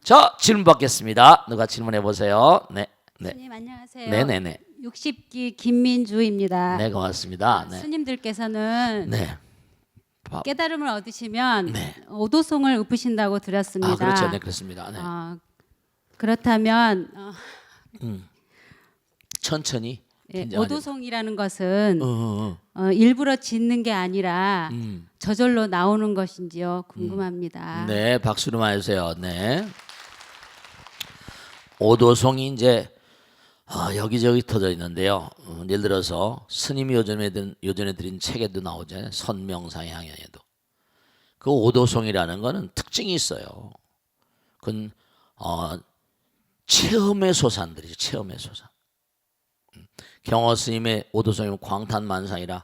자, 질문 받겠습니다. 누가 질문해 보세요. 네, 네, 스님 안녕하세요. 네, 네, 네. 60기 김민주입니다. 네, 고맙습니다. 네, 스님들께서는 네. 깨달음을 얻으시면 네. 오도송을 읊으신다고 들었습니다. 아, 그렇죠, 네, 그렇습니다. 네. 그렇다면 천천히. 예, 긴장하지 오도송이라는 것은 마. 일부러 짓는 게 아니라 음. 저절로 나오는 것인지요? 궁금합니다. 네, 박수로 맞으세요. 네. 오도송이 이제 여기저기 터져 있는데요. 예를 들어서 스님이 요전에 드린 책에도 나오잖아요. 선명상 향연에도. 그 오도송이라는 거는 특징이 있어요. 그건 체험의 소산들이죠. 체험의 소산. 경호 스님의 오도송이면 광탄만상이라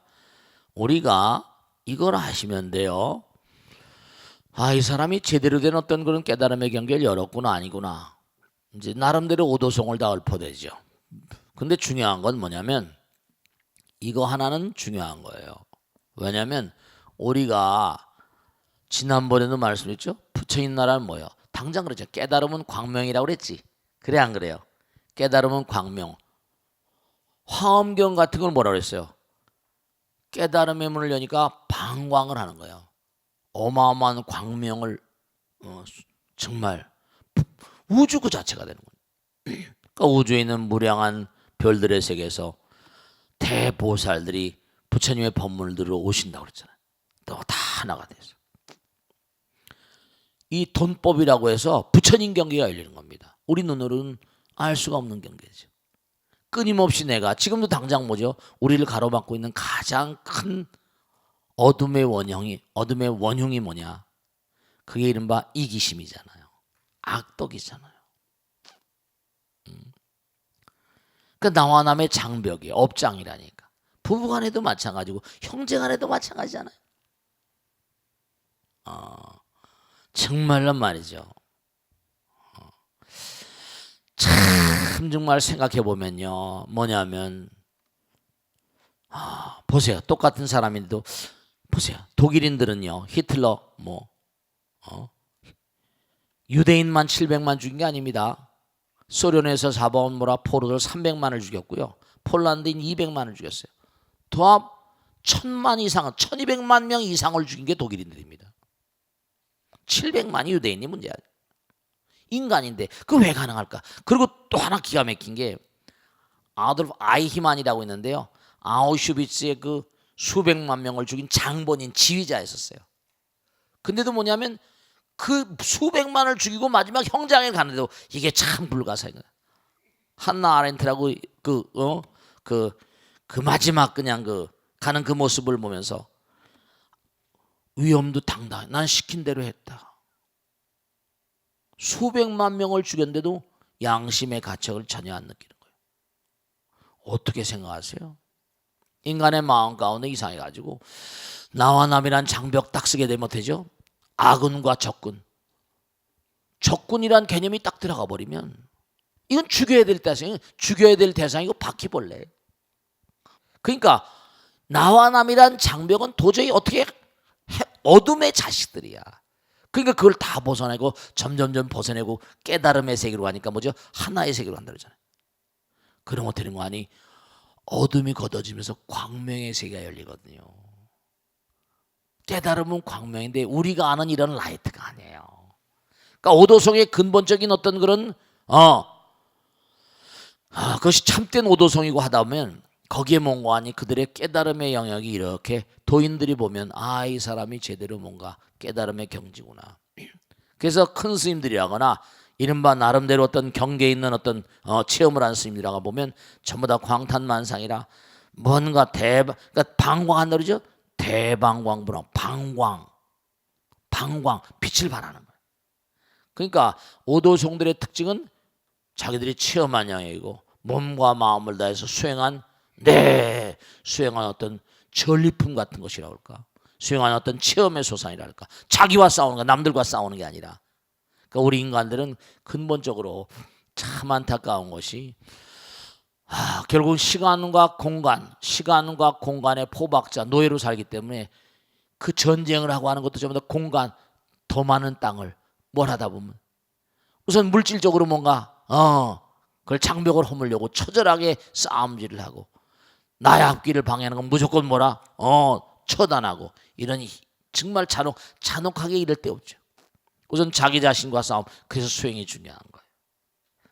우리가 이걸 아시면 돼요. 아, 이 사람이 제대로 된 어떤 그런 깨달음의 경계를 열었구나 아니구나. 이제 나름대로 오도송을 다 읊어대죠. 근데 중요한 건 뭐냐면 이거 하나는 중요한 거예요. 왜냐하면 우리가 지난번에도 말씀드렸죠. 부처님 나라는 뭐예요? 당장 그러죠. 깨달음은 광명이라고 그랬지. 그래 안 그래요? 깨달음은 광명. 화엄경 같은 걸 뭐라 그랬어요? 깨달음의 문을 여니까 방광을 하는 거예요. 어마어마한 광명을 정말 우주 그 자체가 되는 거예요. 그러니까 우주에 있는 무량한 별들의 세계에서 대보살들이 부처님의 법문을 오신다고 그랬잖아요. 또 다 하나가 돼서 이 돈법이라고 해서 부처님 경계가 열리는 겁니다. 우리 눈으로는 알 수가 없는 경계죠. 끊임없이 내가 지금도 당장 뭐죠? 우리를 가로막고 있는 가장 큰 어둠의 원흉이 뭐냐? 그게 이른바 이기심이잖아요. 악덕이잖아요. 그러니까 나와 남의 장벽이 업장이라니까. 부부간에도 마찬가지고 형제간에도 마찬가지잖아요. 정말로 말이죠. 참 정말 생각해 보면요, 뭐냐면 보세요. 똑같은 사람인데도 보세요. 독일인들은요, 히틀러 유대인만 700만 죽인 게 아닙니다. 소련에서 잡아온 포로들 300만을 죽였고요. 폴란드인 200만을 죽였어요. 도합 1000만 이상, 1200만 명 이상을 죽인 게 독일인들입니다. 700만이 유대인이 문제야. 인간인데 그 왜 가능할까? 그리고 또 하나 기가 막힌 게 아돌프 아이히만이라고 있는데요. 아우슈비츠의 그 수백만 명을 죽인 장본인 지휘자였었어요. 근데도 뭐냐면 그 수백만을 죽이고 마지막 형장에 가는데도 이게 참 불가사의가. 한나 아렌트라고 그 마지막 그냥 가는 그 모습을 보면서 위험도 당당해. 난 시킨 대로 했다. 수백만 명을 죽였는데도 양심의 가책을 전혀 안 느끼는 거예요. 어떻게 생각하세요? 인간의 마음 가운데 이상해가지고 나와 남이란 장벽 딱 쓰게 되면 되죠. 악은과 적군. 적군이란 개념이 딱 들어가 버리면 이건 죽여야 될 대상이고 바퀴벌레. 그러니까 나와 남이란 장벽은 도저히 어떻게 어둠의 자식들이야. 그러니까 그걸 다 벗어내고 점점점 벗어내고 깨달음의 세계로 가니까 뭐죠? 하나의 세계로 간다 그러잖아요. 그럼 어떻게 되는 거 아니? 어둠이 걷어지면서 광명의 세계가 열리거든요. 깨달음은 광명인데 우리가 아는 이런 라이트가 아니에요. 그러니까 오도송의 근본적인 어떤 그런 그것이 참된 오도송이고 하다 보면 거기에 뭔가 아니 그들의 깨달음의 영역이 이렇게 도인들이 보면 이 사람이 제대로 뭔가 깨달음의 경지구나. 그래서 큰 스님들이라거나 이른바 나름대로 어떤 경계에 있는 어떤 체험을 한 스님들이라고 보면 전부 다 광탄만상이라 뭔가 그러니까 방광한다 그러죠. 대방광불왕 방광 빛을 발하는 거예요. 그러니까 오도송들의 특징은 자기들이 체험한 영역이고 몸과 마음을 다해서 수행한 어떤 전리품 같은 것이라고 할까? 수행한 어떤 체험의 소산이라 할까? 자기와 싸우는 거, 남들과 싸우는 게 아니라. 그러니까 우리 인간들은 근본적으로 참 안타까운 것이 결국은 시간과 공간의 포박자, 노예로 살기 때문에 그 전쟁을 하고 하는 것도 전부 다 공간, 더 많은 땅을 뭘 하다 보면 우선 물질적으로 뭔가 그걸 장벽을 허물려고 처절하게 싸움질을 하고 나의 앞길을 방해하는 건 무조건 뭐라 처단하고 이런 정말 잔혹하게 이럴 때 없죠. 우선 자기 자신과 싸움. 그래서 수행이 중요한 거예요.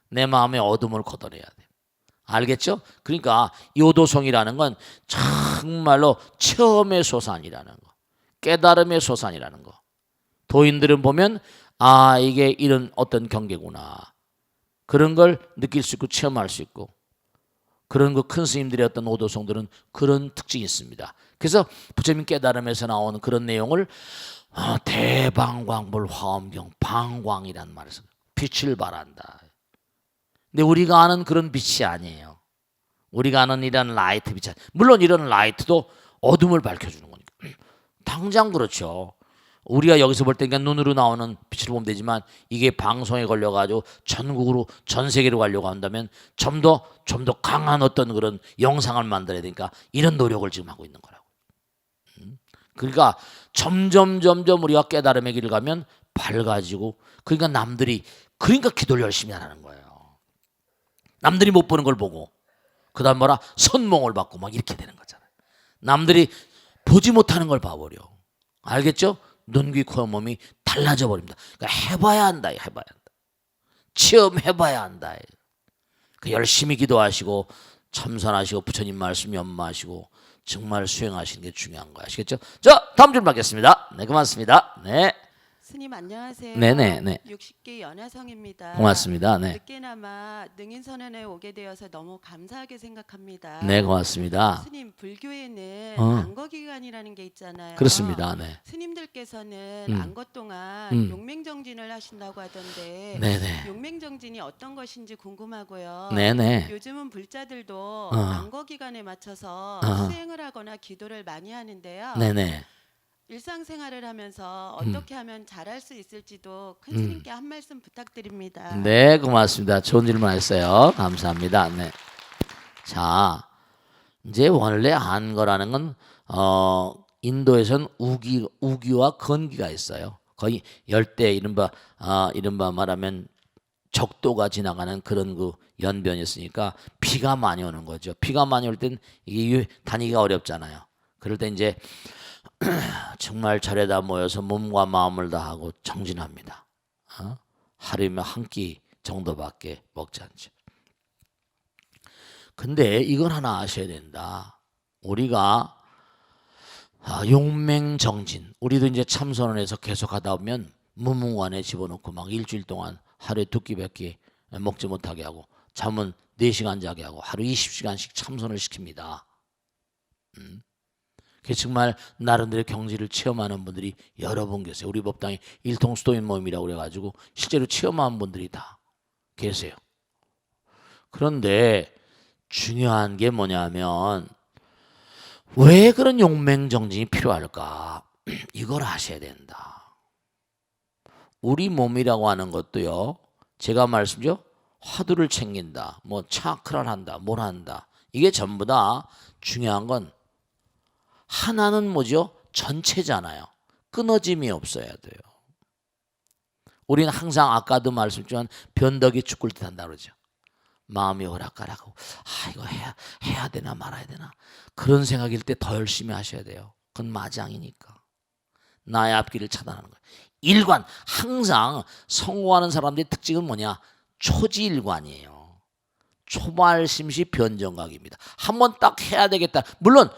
내 마음의 어둠을 걷어내야 돼요. 알겠죠? 그러니까 요도성이라는 건 정말로 체험의 소산이라는 거, 깨달음의 소산이라는 거. 도인들은 보면 이게 이런 어떤 경계구나. 그런 걸 느낄 수 있고 체험할 수 있고 그런 그 큰 스님들의 어떤 오도성들은 그런 특징이 있습니다. 그래서 부처님 깨달음에서 나오는 그런 내용을 대방광불 화엄경 방광이란 말을 써요. 빛을 발한다. 근데 우리가 아는 그런 빛이 아니에요. 우리가 아는 이런 라이트 빛이 물론 이런 라이트도 어둠을 밝혀주는 거니까 당장 그렇죠. 우리가 여기서 볼 때 그냥 눈으로 나오는 빛을 보면 되지만 이게 방송에 걸려가지고 전국으로 전 세계로 가려고 한다면 좀 더 강한 어떤 그런 영상을 만들어야 되니까 이런 노력을 지금 하고 있는 거라고. 그러니까 점점 우리가 깨달음의 길을 가면 밝아지고 그러니까 남들이 그러니까 기도를 열심히 하라는 거예요. 남들이 못 보는 걸 보고 그다음 뭐라 선몽을 받고 막 이렇게 되는 거잖아요. 남들이 보지 못하는 걸 봐버려. 알겠죠? 눈, 귀, 코, 몸이 달라져 버립니다. 그러니까 해봐야 한다. 체험해봐야 한다. 열심히 기도하시고 참선하시고 부처님 말씀 연마하시고 정말 수행하시는 게 중요한 거야. 아시겠죠? 자, 다음 줄 받겠습니다. 네, 고맙습니다. 네. 스님 안녕하세요. 네네. 60기 연하성입니다. 고맙습니다. 네. 늦게나마 능인선언에 오게 되어서 너무 감사하게 생각합니다. 네, 고맙습니다. 스님 불교에는 어. 안거기간이라는 게 있잖아요. 그렇습니다. 네. 스님들께서는 음. 안거 동안 음. 용맹정진을 하신다고 하던데 네네. 용맹정진이 어떤 것인지 궁금하고요. 네네. 요즘은 불자들도 어. 안거기간에 맞춰서 어. 수행을 하거나 기도를 많이 하는데요. 네네. 일상생활을 하면서 어떻게 하면 잘할 수 있을지도 큰 음. 스님께 한 말씀 부탁드립니다. 네, 고맙습니다. 좋은 질문 하셨어요. 감사합니다. 네. 자, 이제 원래 안거라는 건 인도에서는 우기와 건기가 있어요. 거의 열대 이른바 말하면 적도가 지나가는 그런 그 연변이었으니까 비가 많이 오는 거죠. 비가 많이 올 땐 이게 다니기가 어렵잖아요. 그럴 때 이제 정말 절에다 모여서 몸과 마음을 다하고 정진합니다. 하루에 한 끼 정도밖에 먹지 않죠. 근데 이건 하나 아셔야 된다. 우리가 용맹정진, 우리도 이제 참선원에서 계속 하다 보면 무문관에 집어넣고 막 일주일 동안 하루에 두 끼밖에 먹지 못하게 하고 잠은 4시간 자게 하고 하루 20시간씩 참선을 시킵니다. 그게 정말 나름대로 경지를 체험하는 분들이 여러 분 계세요. 우리 법당에 일통수도인 모임이라고 그래가지고 실제로 체험한 분들이 다 계세요. 그런데 중요한 게 뭐냐면 왜 그런 용맹정진이 필요할까? 이걸 아셔야 된다. 우리 몸이라고 하는 것도요. 제가 말씀드렸죠. 화두를 챙긴다. 뭐 차크라를 한다. 뭘 한다. 이게 전부 다 중요한 건 하나는 뭐죠? 전체잖아요. 끊어짐이 없어야 돼요. 우리는 항상 아까도 말씀드렸지만 변덕이 죽을 듯 한다 그러죠. 마음이 오락가락하고 이거 해야 되나 말아야 되나 그런 생각일 때 더 열심히 하셔야 돼요. 그건 마장이니까. 나의 앞길을 차단하는 거예요. 일관. 항상 성공하는 사람들의 특징은 뭐냐? 초지일관이에요. 초발심시 변정각입니다. 한번 딱 해야 되겠다. 물론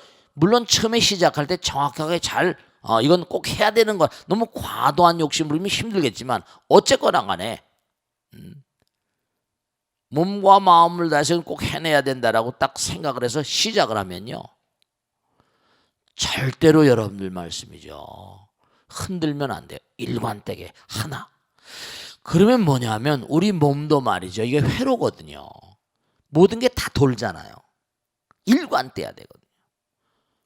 처음에 시작할 때 정확하게 잘 이건 꼭 해야 되는 거 너무 과도한 욕심 부리면 힘들겠지만 어쨌거나 간에 몸과 마음을 다해서 꼭 해내야 된다라고 딱 생각을 해서 시작을 하면요. 절대로 여러분들 말씀이죠. 흔들면 안 돼요. 일관되게 하나. 그러면 뭐냐면 우리 몸도 말이죠. 이게 회로거든요. 모든 게 다 돌잖아요. 일관돼야 되거든요.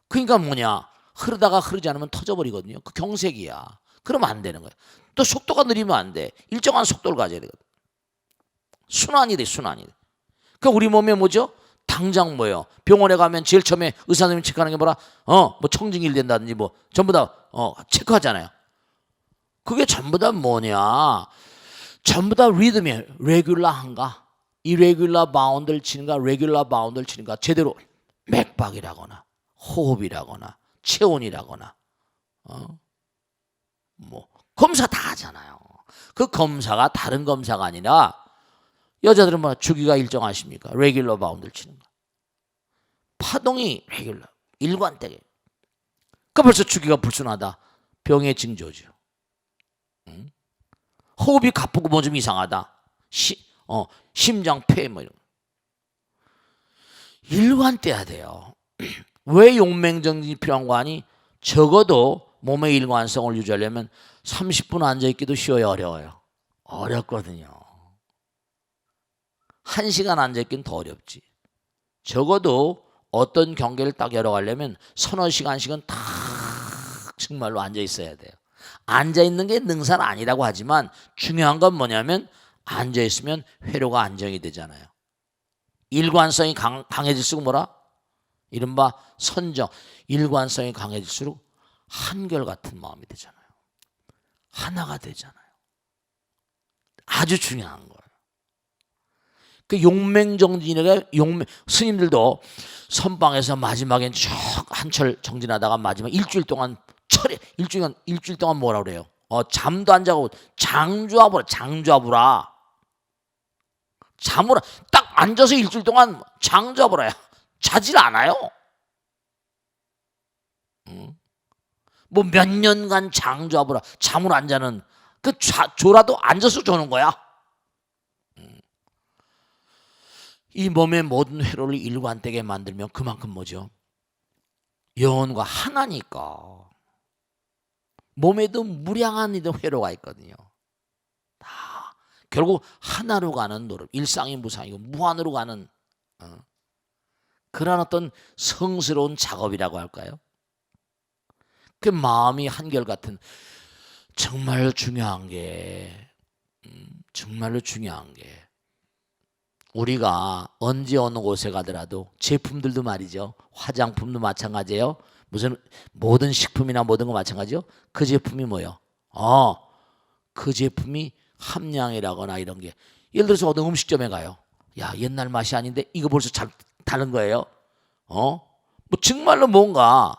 그러니까 뭐냐. 흐르다가 흐르지 않으면 터져버리거든요. 그 경색이야. 그러면 안 되는 거예요. 또 속도가 느리면 안 돼. 일정한 속도를 가져야 되거든. 순환이 돼. 그러니까 우리 몸에 뭐죠? 당장 뭐예요? 병원에 가면 제일 처음에 의사 선생님이 체크하는 게 뭐라? 뭐 청진기를 된다든지 뭐 전부 다 체크하잖아요. 그게 전부 다 뭐냐? 전부 다 리듬이 레귤러한가, 이레귤러 바운드를 치는가, 레귤러 바운드를 치는가, 제대로 맥박이라거나 호흡이라거나 체온이라거나 뭐 검사 다 하잖아요. 그 검사가 다른 검사가 아니라 여자들은 뭐 주기가 일정하십니까? 레귤러 바운드를 치는 거. 파동이 레귤러 일관되게. 그 벌써 주기가 불순하다. 병의 징조죠. 호흡이 가쁘고 뭐 좀 이상하다. 심장 폐 뭐 이런 거. 일관돼야 돼요. 왜 용맹정진이 필요한 거 아니? 적어도 몸의 일관성을 유지하려면 30분 앉아있기도 쉬워요, 어려워요? 어렵거든요. 1시간 앉아있기는 더 어렵지. 적어도 어떤 경계를 딱 열어가려면 서너 시간씩은 딱 정말로 앉아있어야 돼요. 앉아있는 게 능사는 아니라고 하지만 중요한 건 뭐냐면 앉아있으면 회로가 안정이 되잖아요. 일관성이 강해질수록 뭐라? 이른바 선정. 일관성이 강해질수록 한결같은 마음이 되잖아요. 하나가 되잖아요. 아주 중요한 거예요. 그 용맹정진이가 스님들도 선방에서 마지막엔 쭉 한철 정진하다가 마지막 일주일 동안 일주일 동안 뭐라 그래요? 잠도 안 자고 장좌부라. 잠으로 딱 앉아서 일주일 동안 장좌부라야. 자질 않아요. 뭐 몇 년간 장좌부라 잠을 안 자는 그 조라도 앉아서 조는 거야. 이 몸의 모든 회로를 일관되게 만들면 그만큼 뭐죠? 영혼과 하나니까. 몸에도 무량한 회로가 있거든요. 다 결국 하나로 가는 노릇. 일상이 무상이고 무한으로 가는 그런 어떤 성스러운 작업이라고 할까요? 그 마음이 한결같은 정말 중요한 게 우리가 언제 어느 곳에 가더라도 제품들도 말이죠. 화장품도 마찬가지예요. 무슨 모든 식품이나 모든 거 마찬가지요. 그 제품이 뭐예요? 그 제품이 함량이라거나 이런 게 예를 들어서 어떤 음식점에 가요. 야, 옛날 맛이 아닌데 이거 벌써 잘 다른 거예요. 뭐 정말로 뭔가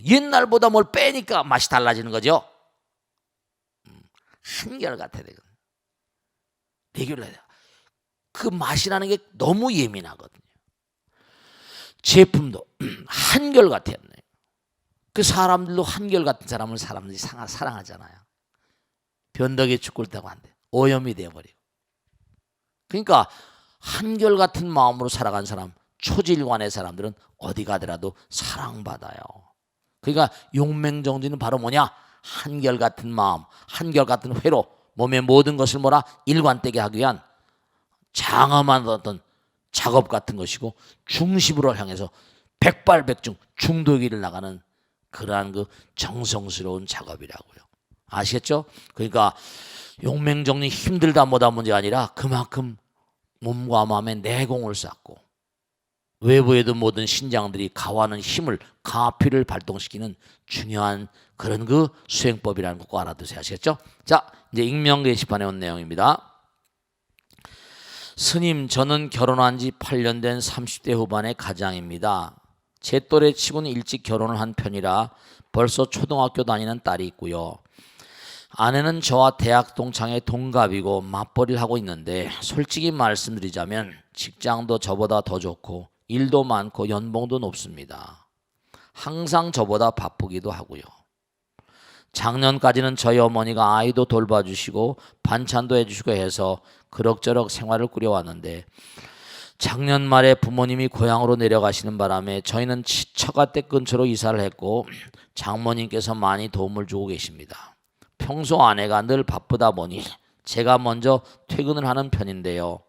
옛날보다 뭘 빼니까 맛이 달라지는 거죠. 한결같아야 되거든요. 레귤러야. 그 맛이라는 게 너무 예민하거든요. 제품도 한결같아야 돼요. 그 사람들도 한결같은 사람을 사람들이 사랑하잖아요. 변덕에 죽을 때고 한데 오염이 되어버리고. 그러니까 한결같은 마음으로 살아간 사람, 초질관의 사람들은 어디 가더라도 사랑받아요. 그러니까 용맹정진은 바로 뭐냐? 한결같은 마음, 한결같은 회로, 몸의 모든 것을 뭐라? 일관되게 하기 위한 장엄한 어떤 작업 같은 것이고 중심으로 향해서 백발백중 중도기를 나가는 그러한 그 정성스러운 작업이라고요. 아시겠죠? 그러니까 용맹정리 힘들다 뭐다 문제가 아니라 그만큼 몸과 마음에 내공을 쌓고 외부에도 모든 신장들이 가하는 힘을 가피를 발동시키는 중요한 그런 그 수행법이라는 거 꼭 알아두세요. 아시겠죠? 자, 이제 익명 게시판에 온 내용입니다. 스님, 저는 결혼한 지 8년 된 30대 후반의 가장입니다. 제 또래 치고는 일찍 결혼을 한 편이라 벌써 초등학교 다니는 딸이 있고요. 아내는 저와 대학 동창의 동갑이고 맞벌이를 하고 있는데 솔직히 말씀드리자면 직장도 저보다 더 좋고 일도 많고 연봉도 높습니다. 항상 저보다 바쁘기도 하고요. 작년까지는 저희 어머니가 아이도 돌봐주시고 반찬도 해주시고 해서 그럭저럭 생활을 꾸려왔는데 작년 말에 부모님이 고향으로 내려가시는 바람에 저희는 처가댁 근처로 이사를 했고 장모님께서 많이 도움을 주고 계십니다. 평소 아내가 늘 바쁘다 보니 제가 먼저 퇴근을 하는 편인데요.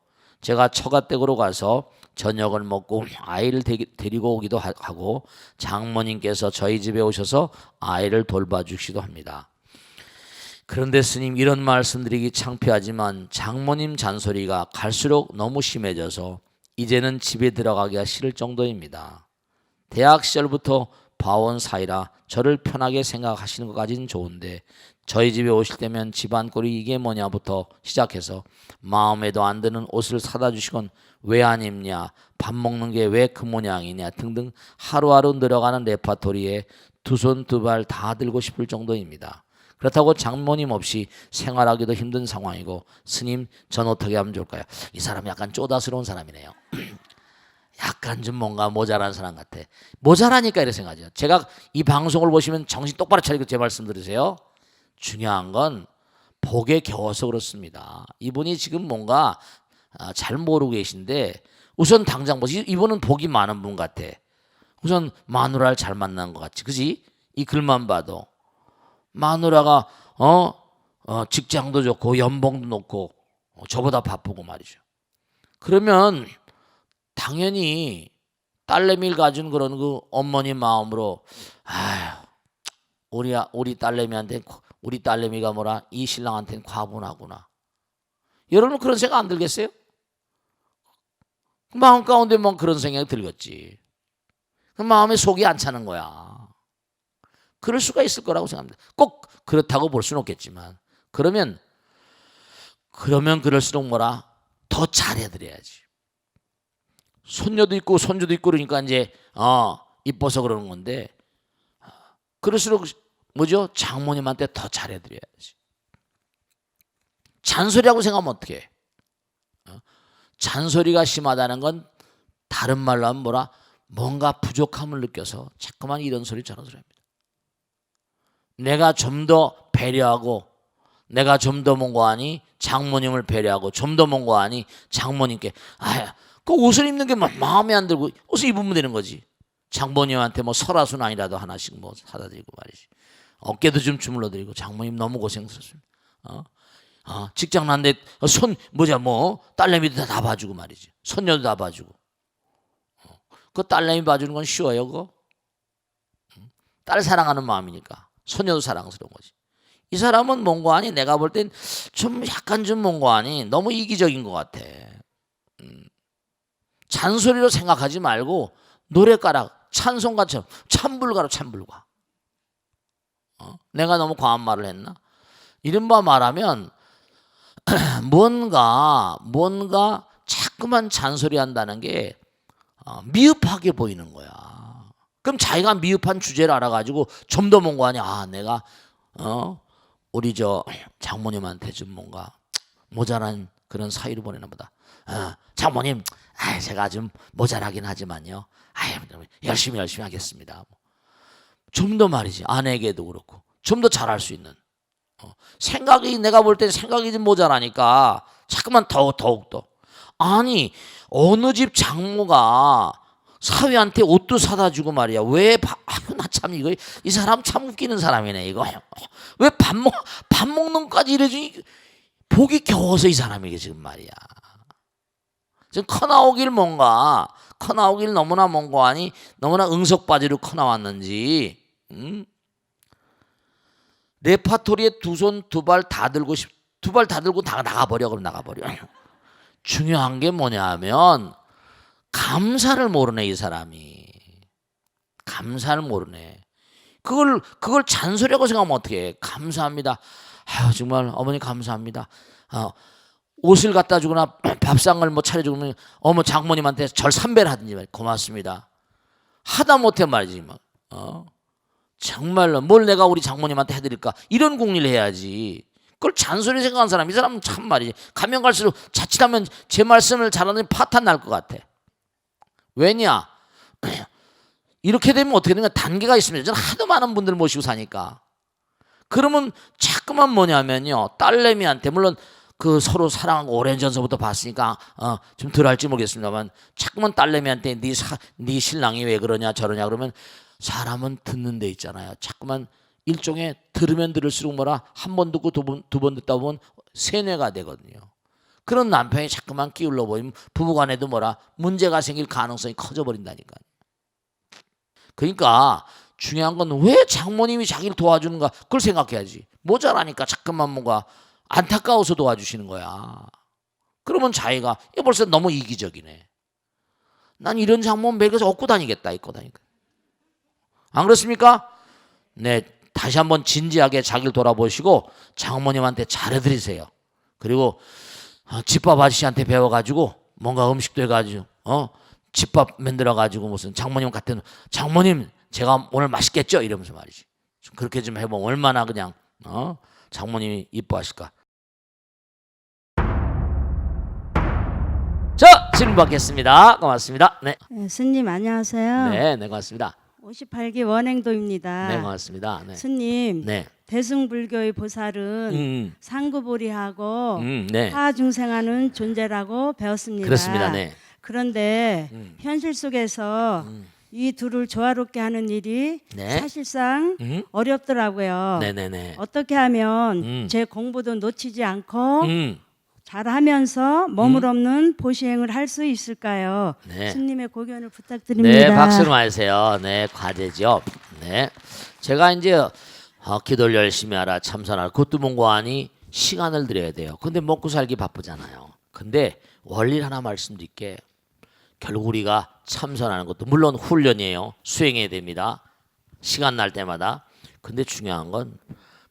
제가 처가댁으로 가서 저녁을 먹고 아이를 데리고 오기도 하고 장모님께서 저희 집에 오셔서 아이를 돌봐주시기도 합니다. 그런데 스님, 이런 말씀드리기 창피하지만 장모님 잔소리가 갈수록 너무 심해져서 이제는 집에 들어가기가 싫을 정도입니다. 대학 시절부터 봐온 사이라 저를 편하게 생각하시는 것까지는 좋은데 저희 집에 오실 때면 집안 꼴이 이게 뭐냐부터 시작해서 마음에도 안 드는 옷을 사다 주시건 왜 안 입냐, 밥 먹는 게 왜 그 모양이냐 등등 하루하루 늘어가는 레파토리에 두 손 두 발 다 들고 싶을 정도입니다. 그렇다고 장모님 없이 생활하기도 힘든 상황이고 스님 전 어떻게 하면 좋을까요? 이 사람 약간 쪼다스러운 사람이네요. 약간 좀 뭔가 모자란 사람 같아. 모자라니까 이렇게 생각하죠. 제가 이 방송을 보시면 정신 똑바로 차리고 제 말씀 들으세요. 중요한 건 복에 겨워서 그렇습니다. 이분이 지금 뭔가 잘 모르고 계신데 우선 당장 보시 이분은 복이 많은 분 같아. 우선 마누라를 잘 만난 것 같지, 그지? 이 글만 봐도 마누라가 직장도 좋고 연봉도 높고 저보다 바쁘고 말이죠. 그러면 당연히 딸내미를 가진 그런 그 어머니 마음으로 아휴 우리 딸내미한테 우리 딸내미가 뭐라 이 신랑한테는 과분하구나. 여러분 그런 생각 안 들겠어요? 마음 가운데 뭐 그런 생각이 들겠지. 그 마음에 속이 안 차는 거야. 그럴 수가 있을 거라고 생각합니다. 꼭 그렇다고 볼 수는 없겠지만 그러면 그럴수록 뭐라 더 잘해드려야지. 손녀도 있고 손주도 있고 그러니까 이제 이뻐서 그러는 건데 그럴수록 뭐죠? 장모님한테 더 잘해드려야지. 잔소리하고 생각하면 어떡해? 잔소리가 심하다는 건 다른 말로 하면 뭐라 뭔가 부족함을 느껴서 자꾸만 이런 소리 저런 소리 합니다. 내가 좀 더 배려하고 내가 좀 더 뭔가 하니 장모님을 배려하고 좀 더 뭔가 하니 장모님께 그 옷을 입는 게 마음에 안 들고 옷을 입으면 되는 거지. 장모님한테 뭐 설화순 아니라도 하나씩 뭐 사다 드리고 말이지. 어깨도 좀 주물러 드리고 장모님 너무 고생스럽습니다. 직장 난데 딸내미도 다 봐주고 말이지. 손녀도 다 봐주고. 그 딸내미 봐주는 건 쉬워요, 그거? 딸 사랑하는 마음이니까. 손녀도 사랑스러운 거지. 이 사람은 뭔가 아니 내가 볼 땐 좀 약간 좀 뭔가 아니 너무 이기적인 것 같아. 잔소리로 생각하지 말고 노래가락 찬송가처럼 찬불가로 찬불가. 내가 너무 과한 말을 했나? 이른바 말하면 뭔가 자꾸만 잔소리한다는 게 미흡하게 보이는 거야. 그럼 자기가 미흡한 주제를 알아가지고 좀 더 뭔가 하냐. 내가 우리 저 장모님한테 좀 뭔가 모자란 그런 사이를 보내나 보다. 장모님, 제가 좀 모자라긴 하지만요. 열심히 하겠습니다. 좀 더 말이지. 아내에게도 그렇고 좀 더 잘할 수 있는 생각이 내가 볼 때 생각이 좀 모자라니까 자꾸만 더욱더 아니 어느 집 장모가 사위한테 옷도 사다 주고 말이야. 나 참 이거 이 사람 참 웃기는 사람이네 이거. 왜 밥 먹는 것까지 이래주니 복이 겨워서 이 사람에게 지금 말이야. 지금 커나오길 너무나 뭔가 아니 너무나 응석바지로 커나왔는지 레파토리에 두 손 두 발 다 들고 다 나가버려. 그럼 나가버려. 중요한 게 뭐냐면 감사를 모르네 이 사람이. 감사를 모르네. 그걸 잔소리라고 생각하면 어떡해. 감사합니다. 정말 어머니 감사합니다. 옷을 갖다 주거나 밥상을 뭐 차려주면 장모님한테 절 삼배를 하든지 고맙습니다. 하다 못해 말이지 막. 정말로 뭘 내가 우리 장모님한테 해드릴까 이런 궁리를 해야지. 그걸 잔소리 생각하는 사람 이 사람은 참 말이지. 가면 갈수록 자칫하면 제 말씀을 잘하는 파탄 날 것 같아. 왜냐? 이렇게 되면 어떻게 되는가 단계가 있습니다. 저는 하도 많은 분들 모시고 사니까. 그러면 자꾸만 뭐냐면요. 딸내미한테 물론 그 서로 사랑하고 오랜 전서부터 봤으니까 좀 덜 할지 모르겠습니다만 자꾸만 딸내미한테 네 신랑이 왜 그러냐 저러냐 그러면 사람은 듣는 데 있잖아요. 자꾸만 일종의 들으면 들을수록 뭐라 한 번 듣고 두 번 듣다 보면 세뇌가 되거든요. 그런 남편이 자꾸만 끼울러 보이면 부부간에도 뭐라 문제가 생길 가능성이 커져 버린다니까요. 그러니까 중요한 건 왜 장모님이 자기를 도와주는가 그걸 생각해야지. 모자라니까 자꾸만 뭔가 안타까워서 도와주시는 거야. 그러면 자기가 이거 벌써 너무 이기적이네. 난 이런 장모 먹여서 얻고 다니겠다. 안 그렇습니까? 네, 다시 한번 진지하게 자기를 돌아보시고 장모님한테 잘해드리세요. 그리고 집밥 아저씨한테 배워가지고 뭔가 음식도 해가지고 집밥 만들어가지고 무슨 장모님 같은 장모님 제가 오늘 맛있겠죠? 이러면서 말이지. 좀 그렇게 좀 해보면 얼마나 그냥 장모님이 이뻐하실까. 자, 질문 받겠습니다. 고맙습니다. 네, 네, 스님 안녕하세요. 네, 네, 고맙습니다. 58기 원행도입니다. 네, 고맙습니다. 네, 스님, 네, 대승불교의 보살은 상구보리하고 네, 하중생하는 존재라고 배웠습니다. 그렇습니다. 네, 그런데 현실 속에서 이 둘을 조화롭게 하는 일이 네. 사실상 음. 어렵더라고요. 네, 네, 네. 어떻게 하면 제 공부도 놓치지 않고 음. 잘하면서 머물없는 보시행을 할 수 있을까요? 네. 스님의 고견을 부탁드립니다. 네, 박수로 마세요. 네, 과제죠. 네, 제가 이제 기도를 열심히 하라, 참선하라, 그것도 뭔가하니 시간을 드려야 돼요. 근데 먹고 살기 바쁘잖아요. 근데 원리를 하나 말씀드릴게. 결국 우리가 참선하는 것도 물론 훈련이에요. 수행해야 됩니다. 시간 날 때마다. 근데 중요한 건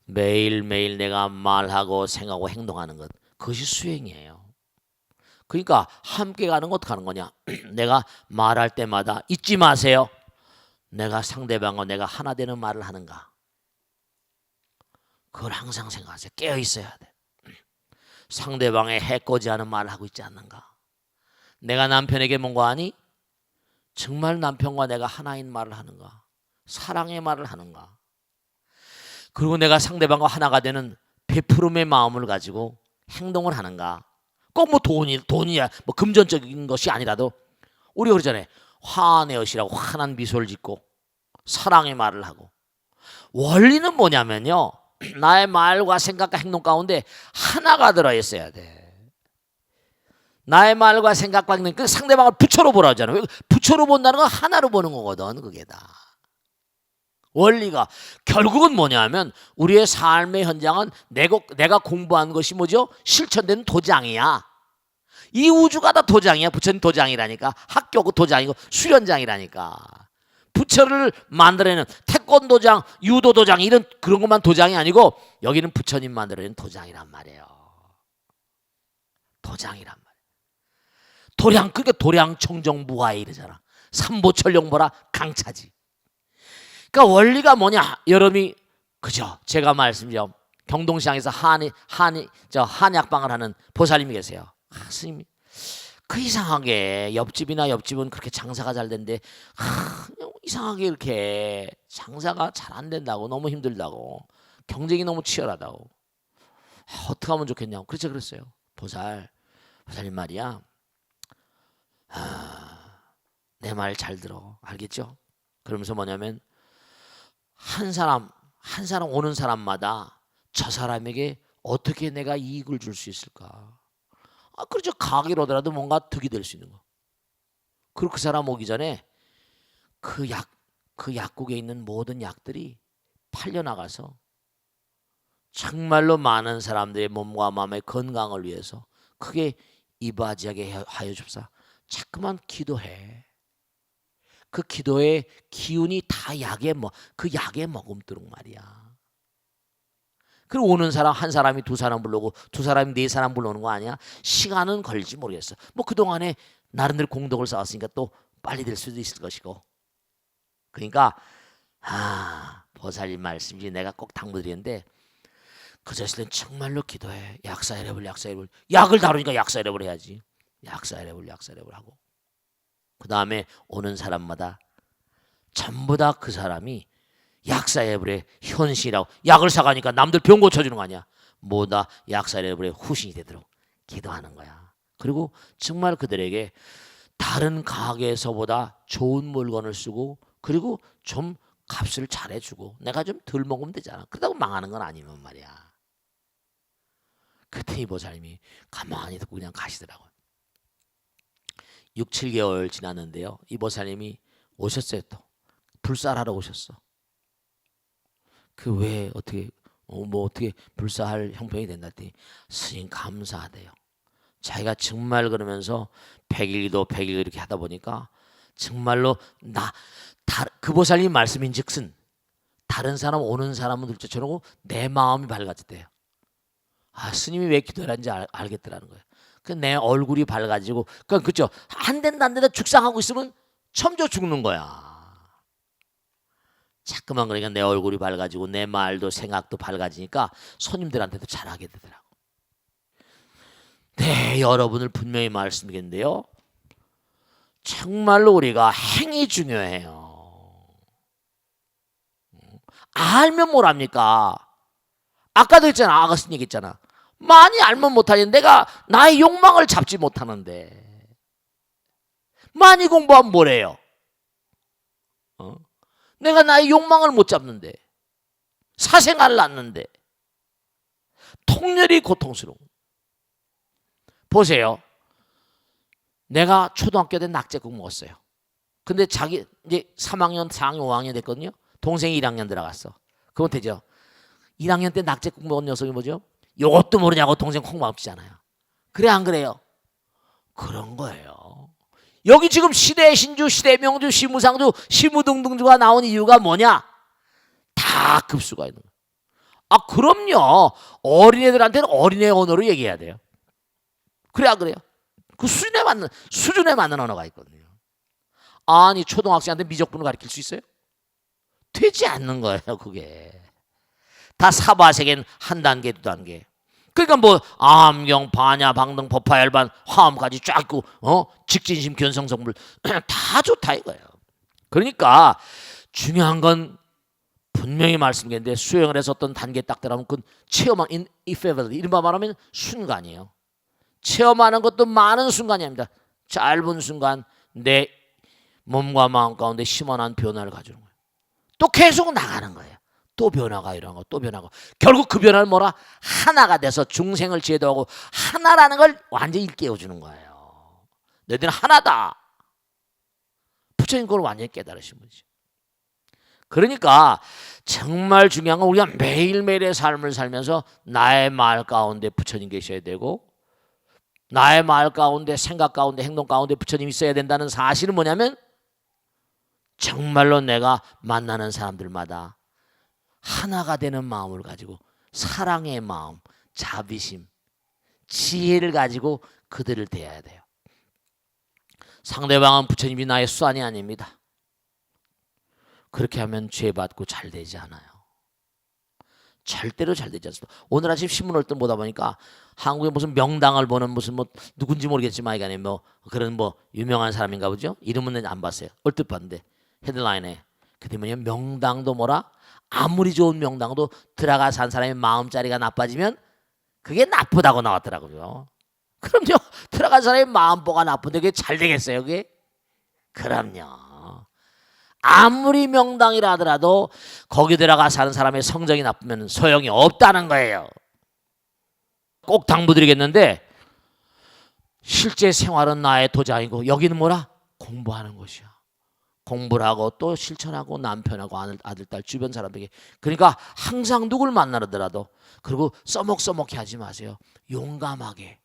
매일매일 내가 말하고 생각하고 행동하는 것. 그것이 수행이에요. 그러니까 함께 가는 거 어떻게 하는 거냐. 내가 말할 때마다 잊지 마세요. 내가 상대방과 내가 하나 되는 말을 하는가. 그걸 항상 생각하세요. 깨어 있어야 돼. 상대방의 해코지 하는 말을 하고 있지 않는가. 내가 남편에게 뭔가 하니 정말 남편과 내가 하나인 말을 하는가. 사랑의 말을 하는가. 그리고 내가 상대방과 하나가 되는 베푸름의 마음을 가지고 행동을 하는가. 꼭 뭐 돈이야 뭐 금전적인 것이 아니라도 우리 그러잖아요. 화내어시라고 환한 미소를 짓고 사랑의 말을 하고. 원리는 뭐냐면요. 나의 말과 생각과 행동 가운데 하나가 들어있어야 돼. 나의 말과 생각과 행동, 그 상대방을 부처로 보라 하잖아요. 부처로 본다는 건 하나로 보는 거거든. 그게 다. 원리가 결국은 뭐냐면 우리의 삶의 현장은 내가 공부한 것이 뭐죠? 실천되는 도장이야. 이 우주가 다 도장이야. 부처님 도장이라니까. 학교고 도장이고 수련장이라니까. 부처를 만들어내는 태권도장, 유도도장 이런 그런 것만 도장이 아니고 여기는 부처님 만들어내는 도장이란 말이에요. 도장이란 말이에요. 그러니까 도량청정무화에 이러잖아. 삼보철용보라 강차지. 그러니까 원리가 뭐냐? 여러분이 그죠? 제가 말씀드려 경동시장에서 한약방을 하는 보살님이 계세요. 스님, 그 이상하게 옆집은 그렇게 장사가 잘 된대. 이상하게 이렇게 장사가 잘 안 된다고, 너무 힘들다고, 경쟁이 너무 치열하다고. 어떻게 하면 좋겠냐고. 그랬어요. 보살님 말이야. 내 말 잘 들어. 알겠죠? 그러면서 뭐냐면 한 사람 오는 사람마다 저 사람에게 어떻게 내가 이익을 줄 수 있을까? 그렇죠. 가게로 오더라도 뭔가 득이 될 수 있는 거. 그리고 그 사람 오기 전에 그 약국에 있는 모든 약들이 팔려 나가서 정말로 많은 사람들의 몸과 마음의 건강을 위해서 크게 이바지하게 하여 줍사. 자꾸만 기도해. 그 기도의 기운이 다 그 약에 머금도록 말이야. 그리고 오는 사람 한 사람이 두 사람 불러오고 두 사람이 네 사람 불러오는 거 아니야? 시간은 걸릴지 모르겠어. 뭐 그동안에 나름대로 공덕을 쌓았으니까 또 빨리 될 수도 있을 것이고. 그러니까 보살님 말씀이 내가 꼭 당부드리는데 그저 있을 땐 정말로 기도해. 약사해랩을 약을 다루니까 약사해랩을 해야지. 약사해랩을 하고 그 다음에 오는 사람마다 전부 다 그 사람이 약사해랩의 현신이라고 약을 사가니까 남들 병 고쳐주는 거 아니야. 뭐다 약사해랩의 후신이 되도록 기도하는 거야. 그리고 정말 그들에게 다른 가게에서보다 좋은 물건을 쓰고 그리고 좀 값을 잘해주고 내가 좀 덜 먹으면 되잖아. 그렇다고 망하는 건 아니면 말이야. 그때 이 보살님이 가만히 듣고 그냥 가시더라고요. 6, 7개월 지났는데요. 이 보살님이 오셨어요. 또 불사하러 오셨어. 그 왜 어떻게 불사할 형편이 된다 했더니 스님 감사하대요. 자기가 정말 그러면서 100일도 100일 이렇게 하다 보니까 정말로 그 보살님 말씀인즉슨 다른 사람 오는 사람은 들쫓아오고 내 마음이 밝아졌대요. 아, 스님이 왜 기도하는지 알겠더라는 거예요. 그 내 얼굴이 밝아지고, 그러니까 그죠? 안 된다 안 된다 죽상하고 있으면 첨져 죽는 거야. 자꾸만 그러니까 내 얼굴이 밝아지고 내 말도 생각도 밝아지니까 손님들한테도 잘하게 되더라고. 네, 여러분을 분명히 말씀드리겠는데요. 정말로 우리가 행이 중요해요. 알면 뭘 합니까? 아까도 했잖아. 아가씨 얘기했잖아. 많이 알면 못하지. 내가 나의 욕망을 잡지 못하는데 많이 공부하면 뭐래요? 내가 나의 욕망을 못 잡는데 사생활을 낳는데 통렬히 고통스러워. 보세요. 내가 초등학교 때 낙제국 먹었어요. 근데 자기 이제 3학년, 4학년, 5학년 됐거든요. 동생이 1학년 들어갔어. 그건 되죠. 1학년 때 낙제국 먹은 녀석이 뭐죠? 요것도 모르냐고 동생 콩밥 치잖아요. 그래 안 그래요? 그런 거예요. 여기 지금 시대 신주, 시대 명주, 시무상주, 시무등등주가 나온 이유가 뭐냐? 다 급수가 있는 거예요. 아, 그럼요. 어린애들한테는 어린애 언어로 얘기해야 돼요. 그래 안 그래요? 그 수준에 맞는 언어가 있거든요. 아니, 초등학생한테 미적분을 가르칠 수 있어요? 되지 않는 거예요, 그게. 다 사바세계는 한 단계, 두 단계. 그러니까 뭐 암경, 반야, 방등, 법화열반, 화음까지 쫙 있고, 직진심, 견성성물 다 좋다 이거예요. 그러니까 중요한 건 분명히 말씀드렸는데 수행을 해서 어떤 단계에 딱 들어가면 그건 체험한 ineffability, 이른바 말하면 순간이에요. 체험하는 것도 많은 순간이 아닙니다. 짧은 순간 내 몸과 마음 가운데 심원한 변화를 가져오는 거예요. 또 계속 나가는 거예요. 또 변화가 일어나고 또 변화가. 결국 그 변화는 뭐라? 하나가 돼서 중생을 제도하고 하나라는 걸 완전히 일깨워주는 거예요. 너희들은 하나다. 부처님 그걸 완전히 깨달으신 분이죠. 그러니까 정말 중요한 건 우리가 매일매일의 삶을 살면서 나의 말 가운데 부처님 계셔야 되고 나의 말 가운데 생각 가운데 행동 가운데 부처님이 있어야 된다는 사실은 뭐냐면 정말로 내가 만나는 사람들마다 하나가 되는 마음을 가지고 사랑의 마음, 자비심, 지혜를 가지고 그들을 대해야 돼요. 상대방은 부처님이 나의 수완이 아닙니다. 그렇게 하면 죄받고 잘 되지 않아요. 절대로 잘 되지 않습니다. 오늘 아침 신문을 또 보다 보니까 한국에 무슨 명당을 보는 무슨 뭐 누군지 모르겠지만 이간에 뭐 그런 뭐 유명한 사람인가 보죠. 이름은 안 봤어요. 얼핏 봤는데 헤드라인에 그게 뭐냐면 명당도 뭐라 아무리 좋은 명당도 들어가 산 사람의 마음자리가 나빠지면 그게 나쁘다고 나왔더라고요. 그럼요. 들어간 사람의 마음보가 나쁜데 그게 잘 되겠어요, 그게? 그럼요. 아무리 명당이라 하더라도 거기 들어가 사는 사람의 성정이 나쁘면 소용이 없다는 거예요. 꼭 당부드리겠는데 실제 생활은 나의 도자이고 여기는 뭐라? 공부하는 곳이야. 공부를 하고 또 실천하고 남편하고 아들, 딸, 주변 사람들에게. 그러니까 항상 누굴 만나더라도 그리고 써먹써먹해 하지 마세요. 용감하게.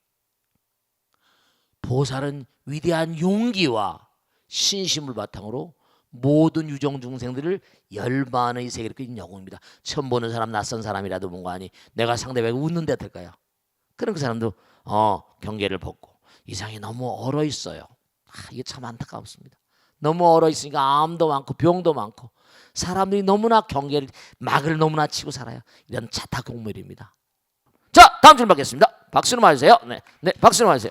보살은 위대한 용기와 신심을 바탕으로 모든 유정 중생들을 열반의 세계로 끌는 영웅입니다. 처음 보는 사람, 낯선 사람이라도 뭔가 아니 내가 상대방이 웃는데 어떨까요? 그럼 그 사람도 경계를 벗고 이상이 너무 얼어 있어요. 이게 참 안타깝습니다. 너무 얼어 있으니까 암도 많고 병도 많고 사람들이 너무나 경계를 막을 너무나 치고 살아요. 이런 자타공멸입니다. 자, 다음 질문 받겠습니다. 박수로 맞으세요. 네, 박수로 맞으세요.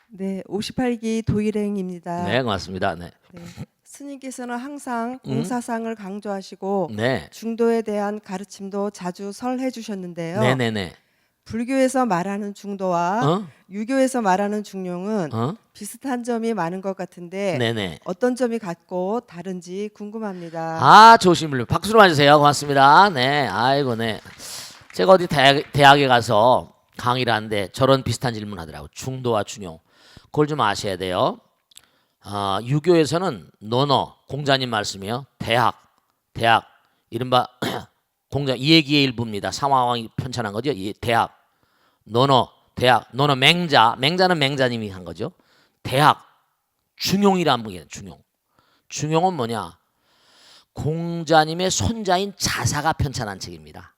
네, 58기 도일행입니다. 네, 고맙습니다. 네. 네, 스님께서는 항상 공사상을 강조하시고 네. 중도에 대한 가르침도 자주 설해 주셨는데요. 네네네. 불교에서 말하는 중도와 유교에서 말하는 중용은 비슷한 점이 많은 것 같은데 네네. 어떤 점이 같고 다른지 궁금합니다. 아, 좋으신 분들 박수로 맞으세요. 고맙습니다. 네, 아이고, 네. 제가 어디 대학에 가서 강의를 하는데 저런 비슷한 질문 하더라고. 중도와 중용. 그걸 좀 아셔야 돼요. 유교에서는 논어, 공자님 말씀이요. 대학, 이른바 공자 이해기의 일부입니다. 사마왕이 편찬한 거죠. 이 대학, 논어, 맹자는 맹자님이 한 거죠. 대학, 중용이라는 분이에요. 중용은 뭐냐? 공자님의 손자인 자사가 편찬한 책입니다.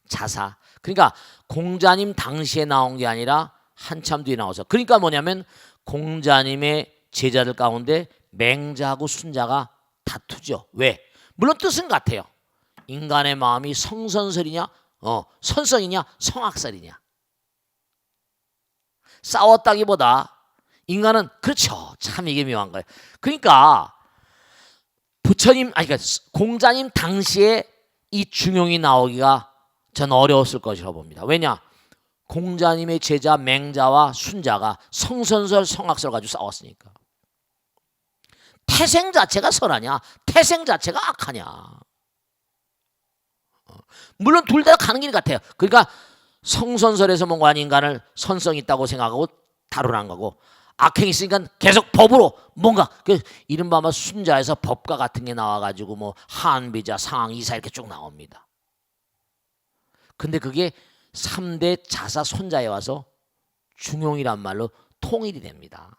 자사. 그러니까 공자님 당시에 나온 게 아니라 한참 뒤에 나와서. 그러니까 뭐냐면 공자님의 제자들 가운데 맹자하고 순자가 다투죠. 왜? 물론 뜻은 같아요. 인간의 마음이 성선설이냐, 선성이냐, 성악설이냐. 싸웠다기보다 인간은 그렇죠. 참 이게 묘한 거예요. 그러니까 부처님, 그러니까 공자님 당시에 이 중용이 나오기가 전 어려웠을 것이라고 봅니다. 왜냐? 공자님의 제자 맹자와 순자가 성선설, 성악설 가지고 싸웠으니까. 태생 자체가 선하냐? 태생 자체가 악하냐? 물론 둘 다 가는 길 같아요. 그러니까 성선설에서 뭔가 인간을 선성 있다고 생각하고 다루는 거고, 악행이 있으니까 계속 법으로 뭔가 이른바 순자에서 법과 같은 게 나와가지고 뭐 한비자, 상황, 이사 이렇게 쭉 나옵니다. 근데 그게 3대 자사 손자에 와서 중용이란 말로 통일이 됩니다.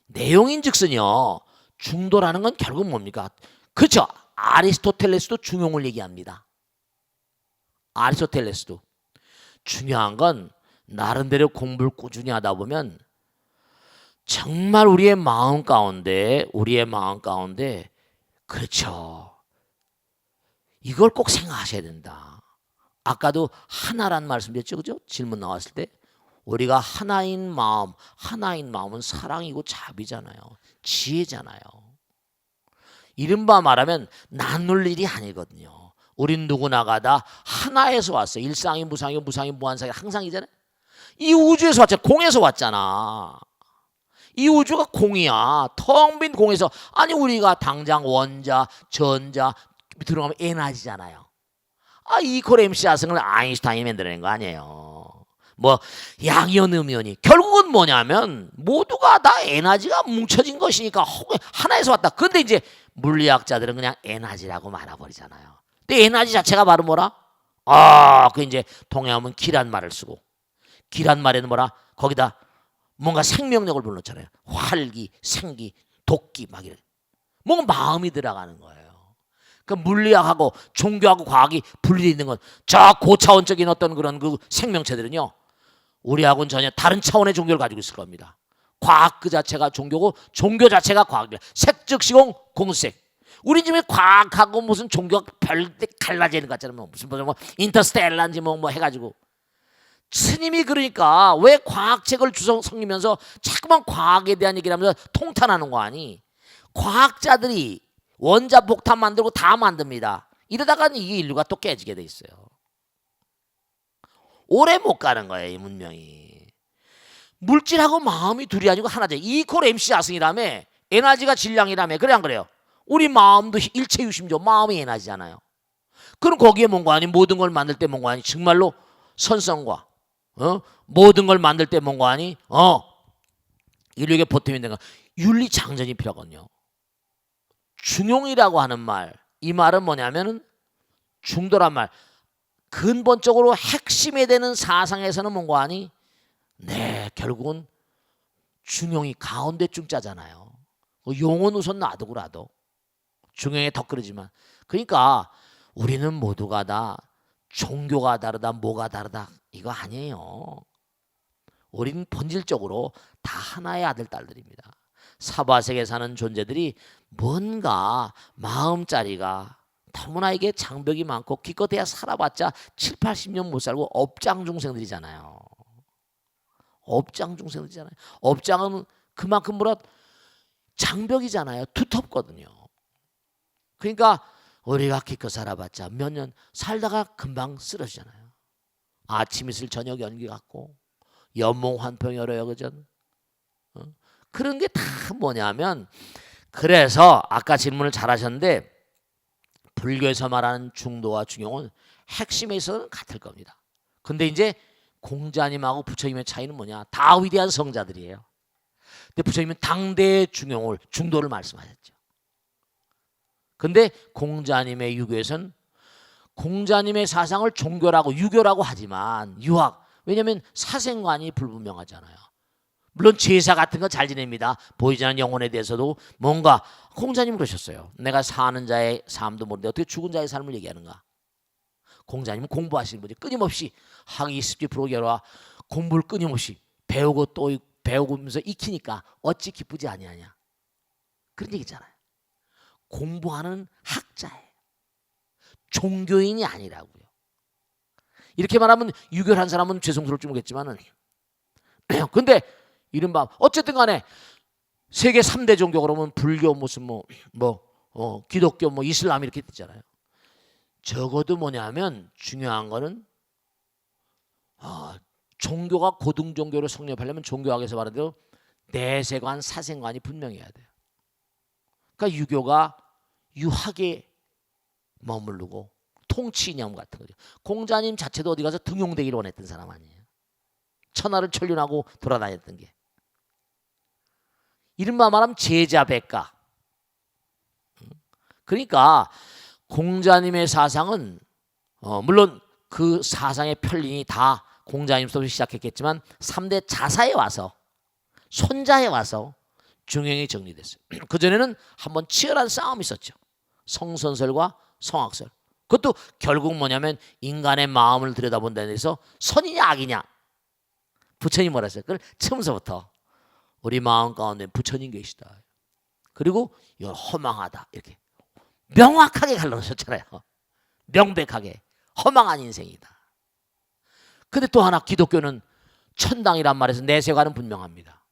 내용인즉슨요, 중도라는 건 결국 뭡니까? 그렇죠. 아리스토텔레스도 중용을 얘기합니다. 아리스토텔레스도. 중요한 건 나름대로 공부를 꾸준히 하다 보면 정말 우리의 마음 가운데 그렇죠. 이걸 꼭 생각하셔야 된다. 아까도 하나란 말씀드렸죠, 그죠? 질문 나왔을 때 우리가 하나인 마음은 사랑이고 자비잖아요. 지혜잖아요. 이른바 말하면 나눌 일이 아니거든요. 우린 누구나가 다 하나에서 왔어요. 일상이 무상이고 무상이 무한상이 항상이잖아요. 이 우주에서 왔잖아. 공에서 왔잖아. 이 우주가 공이야. 텅 빈 공에서. 아니 우리가 당장 원자, 전자 들어가면 에너지잖아요. 이퀄 MC 하승을 아인슈타인이 만들어낸 거 아니에요. 뭐 양이온 음이온이 결국은 뭐냐면 모두가 다 에너지가 뭉쳐진 것이니까 하나에서 왔다. 근데 이제 물리학자들은 그냥 에너지라고 말아버리잖아요. 근데 에너지 자체가 바로 뭐라? 그 이제 동양하면 기란 말을 쓰고, 기란 말에는 뭐라? 거기다 뭔가 생명력을 불러놓잖아요. 활기, 생기, 도끼 막 이래. 뭔가 마음이 들어가는 거예요. 그 물리학하고 종교하고 과학이 분리되어 있는 건 저 고차원적인 어떤 그런 그 생명체들은요, 우리하고는 전혀 다른 차원의 종교를 가지고 있을 겁니다. 과학 그 자체가 종교고 종교 자체가 과학이에요. 색즉시공 공색. 우리 집에 과학하고 무슨 종교가 별대 갈라지는 것 같잖아요. 무슨 뭐 인터스텔라인지 뭐 해가지고. 스님이 그러니까 왜 과학책을 성기면서 자꾸만 과학에 대한 얘기를 하면서 통탄하는 거 아니? 과학자들이 원자 폭탄 만들고 다 만듭니다. 이러다가 이게 인류가 또 깨지게 돼 있어요. 오래 못 가는 거예요, 이 문명이. 물질하고 마음이 둘이 아니고 하나죠. 이퀄 MC 아승이라며, 에너지가 질량이라며. 그래 안 그래요? 우리 마음도 일체 유심조, 마음이 에너지잖아요. 그럼 거기에 뭔가 아니, 모든 걸 만들 때 뭔가 아니, 정말로 선성과 모든 걸 만들 때 뭔가 아니, 인류에게 보탬이 되는 거, 윤리장전이 필요하거든요. 중용이라고 하는 말, 이 말은 뭐냐면은 중도란 말, 근본적으로 핵심이 되는 사상에서는 뭔가 아니, 결국은 중용이 가운데 중자잖아요. 용은 우선 놔두고라도 중용에 덧그러지만, 그러니까 우리는 모두가 다 종교가 다르다, 뭐가 다르다 이거 아니에요. 우리는 본질적으로 다 하나의 아들 딸들입니다. 사바세계에 사는 존재들이 뭔가 마음자리가 너무나 이게 장벽이 많고 기껏해야 살아봤자 7, 80년 못 살고 업장중생들이잖아요. 업장중생들이잖아요. 업장은 그만큼 뭐라 장벽이잖아요. 두텁거든요. 그러니까 우리가 기껏 살아봤자 몇 년 살다가 금방 쓰러지잖아요. 아침 이슬 저녁 연기 같고 연몽 환풍 열어요, 그죠? 그런 게 다 뭐냐면, 그래서 아까 질문을 잘 하셨는데 불교에서 말하는 중도와 중용은 핵심에 있어서는 같을 겁니다. 근데 이제 공자님하고 부처님의 차이는 뭐냐? 다 위대한 성자들이에요. 근데 부처님은 당대의 중도를 말씀하셨죠. 근데 공자님의 유교에서는 공자님의 사상을 종교라고 유교라고 하지만 왜냐하면 사생관이 불분명하잖아요. 물론 제사 같은 거 잘 지냅니다. 보이지 않는 영혼에 대해서도 뭔가 공자님 그러셨어요. 내가 사는 자의 삶도 모르는데 어떻게 죽은 자의 삶을 얘기하는가. 공자님은 공부하시는 분이 끊임없이 학이 습지 프로게라 공부를 끊임없이 배우고 또 배우면서 익히니까 어찌 기쁘지 아니하냐. 그런 얘기 있잖아요. 공부하는 학자예요. 종교인이 아니라고요. 이렇게 말하면 유교한 사람은 죄송스러울지 모르겠지만은 근데 이른바 어쨌든 간에 세계 3대 종교 그러면 불교 무슨 기독교 이슬람 이렇게 있잖아요. 적어도 뭐냐면 중요한 거는 종교가 고등 종교로 성립하려면 종교학에서 말하는 대로 내세관 사생관이 분명해야 돼요. 그러니까 유교가 유학에 머무르고 통치 이념 같은 거죠. 공자님 자체도 어디 가서 등용되기를 원했던 사람 아니에요. 천하를 천륜하고 돌아다녔던 게. 이른바 말하면 제자백가. 그러니까 공자님의 사상은 물론 그 사상의 편린이 다 공자님부터 시작했겠지만 3대 자사에 와서 손자에 와서 중형이 정리됐어요. 그전에는 한번 치열한 싸움이 있었죠. 성선설과 성악설. 그것도 결국 뭐냐면 인간의 마음을 들여다본다는 데서 선이냐 악이냐. 부처님 뭐라 했어요? 그걸 처음서부터 우리 마음 가운데 부처님 계시다. 그리고 이건 허망하다. 이렇게 명확하게 갈라놓으셨잖아요. 명백하게 허망한 인생이다. 근데 또 하나 기독교는 천당이란 말에서 내세관은 분명합니다.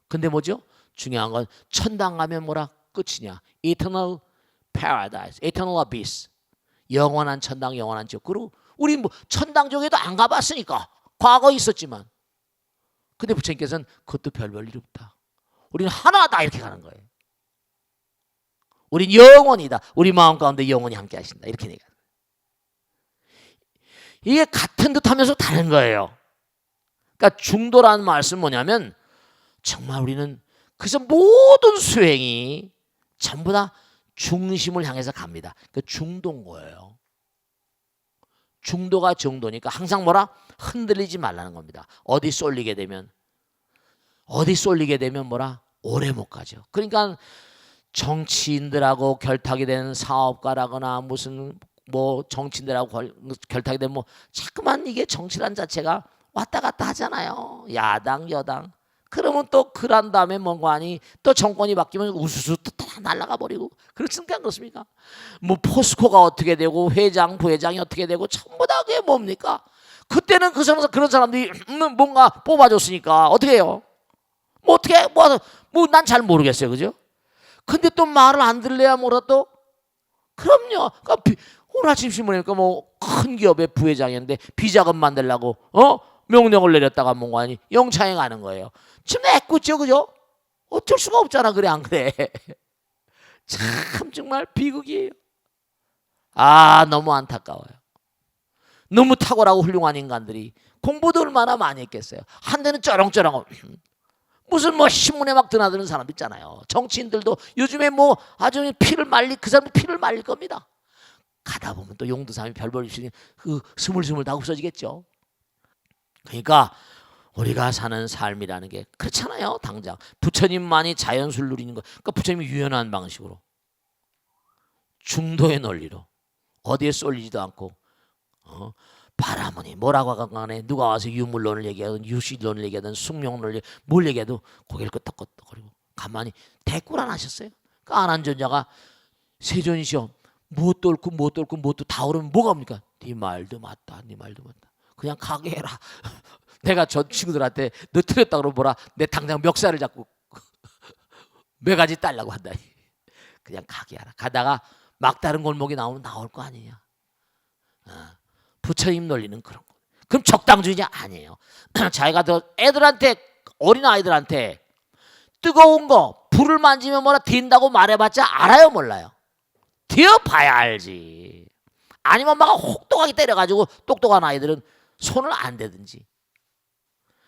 근데 뭐죠? 중요한 건 천당 가면 뭐라 끝이냐? Eternal Paradise, Eternal Abyss. 영원한 천당, 영원한 지옥. 그리고 우리 천당 쪽에도 안 가봤으니까 과거 있었지만. 근데 부처님께서는 그것도 별일 없다. 우리는 하나다 이렇게 가는 거예요. 우린 영원이다. 우리 마음 가운데 영원히 함께 하신다. 이렇게 얘기하는 거예요. 이게 같은 듯 하면서 다른 거예요. 그러니까 중도라는 말씀은 뭐냐면 정말 우리는 그래서 모든 수행이 전부 다 중심을 향해서 갑니다. 그 중도인 거예요. 중도가 정도니까 항상 뭐라? 흔들리지 말라는 겁니다. 어디 쏠리게 되면 뭐라? 오래 못 가죠. 그러니까 정치인들하고 결탁이 되는 사업가라거나 무슨 정치인들하고 결탁이 되면 자꾸만 이게 정치란 자체가 왔다 갔다 하잖아요. 야당 여당. 그러면 또 그런 다음에 뭔가 하니 또 정권이 바뀌면 우수수 또 다 날아가 버리고 그렇습니까? 안 그렇습니까? 포스코가 어떻게 되고 회장 부회장이 어떻게 되고 전부 다 그게 뭡니까? 그때는 그런 사람들이 뭔가 뽑아줬으니까 어떻게 해요? 난 잘 모르겠어요. 그죠? 근데 또 말을 안 들래야 뭐라 또 그럼요. 그러니까 오늘 아침 신문에 보니까 큰 기업의 부회장이었는데 비자금 만들려고 명령을 내렸다가 뭔가 하니 영창에 가는 거예요. 지금 애꿎죠. 그죠? 어쩔 수가 없잖아. 그래 안 그래? 참 정말 비극이에요. 너무 안타까워요. 너무 탁월하고 훌륭한 인간들이 공부도 얼마나 많이 했겠어요. 한 대는 쩌렁쩌렁 무슨 신문에 막 드나드는 사람 있잖아요. 정치인들도 요즘에 아주 그 사람도 피를 말릴 겁니다. 가다 보면 또 용두삼이 별볼 없이 스물스물 다 없어지겠죠. 그러니까 우리가 사는 삶이라는 게 그렇잖아요. 당장 부처님만이 자연수를 누리는 거. 그러니까 부처님이 유연한 방식으로 중도의 논리로 어디에 쏠리지도 않고 바라머니 뭐라고 하건 간에 누가 와서 유물론을 얘기하든 유실론을 얘기하든 숙명론을 뭘 얘기해도 고개를 끄덕끄덕거리고 가만히 대꾸를 안 하셨어요. 그러니까 안한전자가 세존이시여 무엇도 옳고 무엇도 옳고 무엇도 다 옳으면 뭐가 합니까? 네 말도 맞다. 네 말도 맞다. 그냥 가게 해라. 내가 전 친구들한테 너 틀렸다 그러면 뭐라 내 당장 멱살을 잡고 매가지 딸라고 한다. 그냥 가게 하라. 가다가 막다른 골목이 나오면 나올 거 아니냐. 부처님 논리는 그런 거. 그럼 적당주의냐? 아니에요. 자기가 애들한테 어린 아이들한테 뜨거운 거 불을 만지면 뭐라 딘다고 말해봤자 알아요 몰라요? 되어봐야 알지. 아니면 막 혹독하게 때려가지고 똑똑한 아이들은 손을 안 대든지.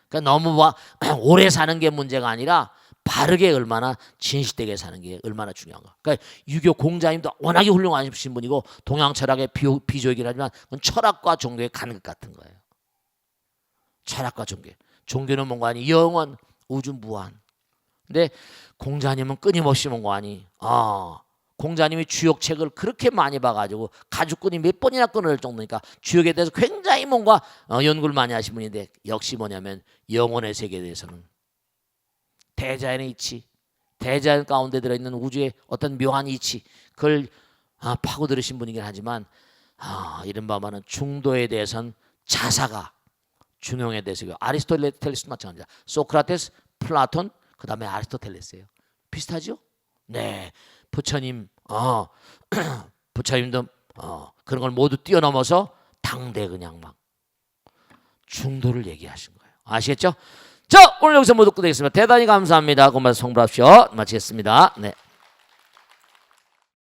그러니까 너무 오래 사는 게 문제가 아니라 바르게 얼마나 진실되게 사는 게 얼마나 중요한가. 그러니까 유교 공자님도 워낙에 훌륭하신 분이고 동양 철학의 비조이긴 하지만 그건 철학과 종교의 간극 같은 거예요. 철학과 종교. 종교는 뭔가 아니 영원 우주 무한. 근데 공자님은 끊임없이 본 거 아니? 공자님이 주역책을 그렇게 많이 봐가지고 가죽끈이 몇 번이나 끊어질 정도니까 주역에 대해서 굉장히 뭔가 연구를 많이 하신 분인데 역시 뭐냐면 영혼의 세계에 대해서는 대자연의 이치, 대자연 가운데 들어있는 우주의 어떤 묘한 이치 그걸 파고들으신 분이긴 하지만 이른바는 중도에 대해서는 자사가 중용에 대해서 아리스토텔레스도 마찬가지다. 소크라테스, 플라톤, 그 다음에 아리스토텔레스예요. 비슷하죠? 네, 부처님, 부처님도 그런 걸 모두 뛰어넘어서 당대 그냥 막 중도를 얘기하신 거예요. 아시겠죠? 자, 오늘 여기서 모두 끝내겠습니다. 대단히 감사합니다. 고맙습니다. 성불합시오. 마치겠습니다. 네.